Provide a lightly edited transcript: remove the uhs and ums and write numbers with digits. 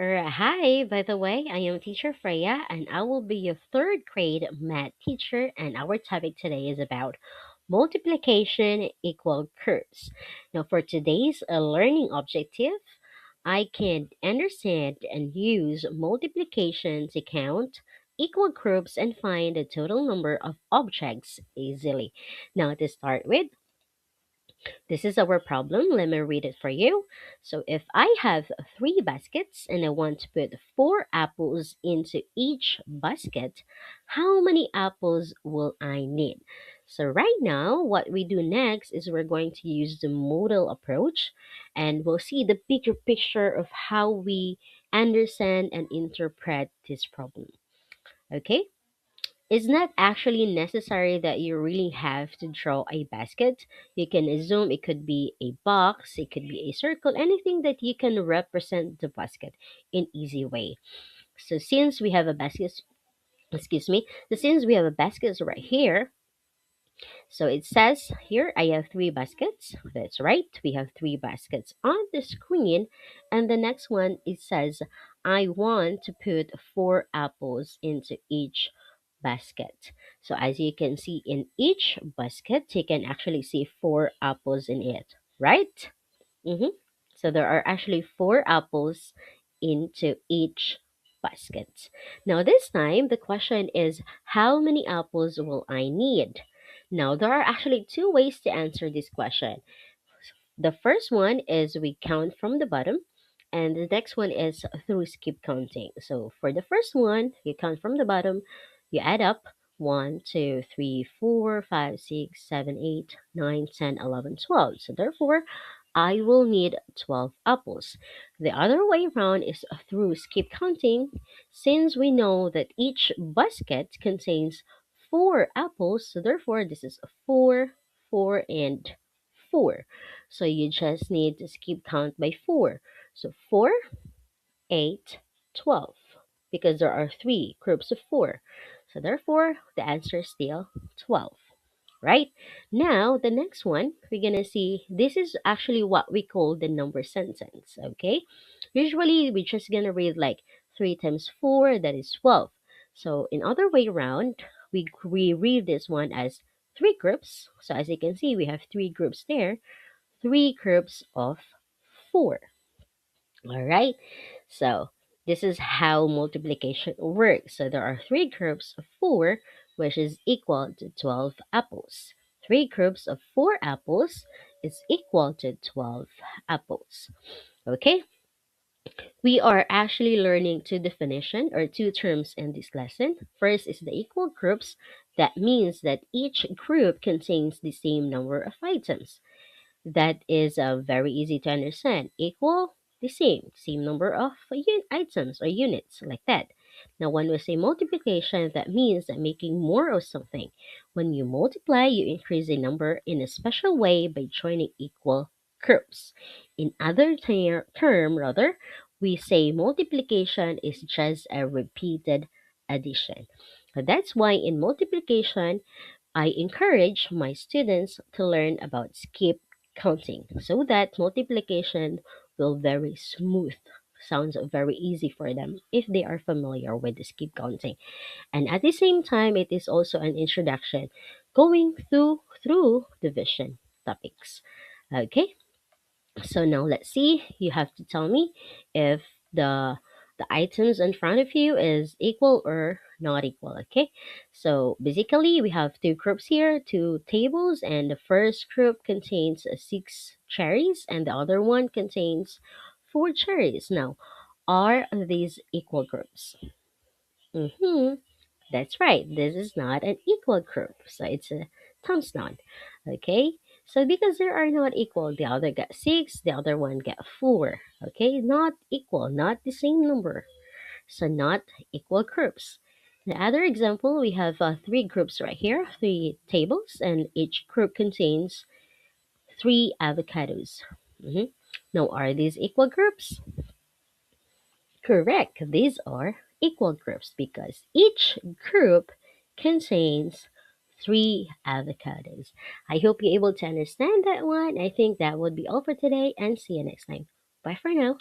Hi, by the way, I am teacher Freya and I will be your third grade math teacher and our topic today is about multiplication equal curves. Now for today's learning objective, I can understand and use multiplication to count equal groups and find the total number of objects easily. Now to start with, this is our problem. Let me read it for you. So, if I have three baskets and I want to put four apples into each basket, how many apples will I need? So, right now, what we do next is we're going to use the modal approach and we'll see the bigger picture of how we understand and interpret this problem. Okay? It's not actually necessary that you really have to draw a basket. You can assume it could be a box, it could be a circle, anything that you can represent the basket in easy way. So since we have a basket, excuse me, so since we have a basket right here, so it says here I have three baskets. That's right. We have three baskets on the screen. And the next one it says I want to put four apples into each basket. So as you can see in each basket, you can actually see four apples in it, right? Mm-hmm. So there are actually four apples into each basket. Now, this time, the question is how many apples will I need? Now, there are actually two ways to answer this question. The first one is we count from the bottom, and the next one is through skip counting. So, for the first one, you count from the bottom, you add up 1, 2, 3, 4, 5, 6, 7, 8, 9, 10, 11, 12. So, therefore, I will need 12 apples. The other way around is through skip counting, since we know that each basket contains 4 apples. So, therefore, this is 4, 4, and 4. So you just need to skip count by 4. So 4, 8, 12. Because there are three groups of 4. So therefore, the answer is still 12. Right? Now, the next one, we're going to see this is actually what we call the number sentence. Okay? Usually, we're just going to read like 3 times 4, that is 12. So, in other way around, we read this one as three groups. So, as you can see, we have three groups there, three groups of four. All right. So this is how multiplication works. So there are three groups of four, which is equal to 12 apples. Three groups of four apples is equal to 12 apples. Okay. We are actually learning two definition or two terms in this lesson. First is the equal groups. That means that each group contains the same number of items. That is very easy to understand. Equal, the same number of items or units, like that. Now, when we say multiplication, that means that making more of something. When you multiply, you increase a number in a special way by joining equal groups. In other term, rather, we say multiplication is just a repeated addition. That's why in multiplication, I encourage my students to learn about skip counting so that multiplication will very smooth, sounds very easy for them if they are familiar with the skip counting. And at the same time, it is also an introduction going through division topics. Okay, so now let's see. You have to tell me if the the items in front of you is equal or not equal. Okay. So basically we have two groups here, two tables, and the first group contains six cherries and the other one contains four cherries. Now, are these equal groups? Mm-hmm. That's right. This is not an equal group. So it's a thumbs down. Okay. So because they are not equal, the other got six, the other one got four. Okay. Not equal, not the same number. So not equal groups. The other example, we have three groups right here, three tables, and each group contains three avocados. Mhm. Now, are these equal groups? Correct. These are equal groups because each group contains three avocados. I hope you're able to understand that one. I think that would be all for today and see you next time. Bye for now.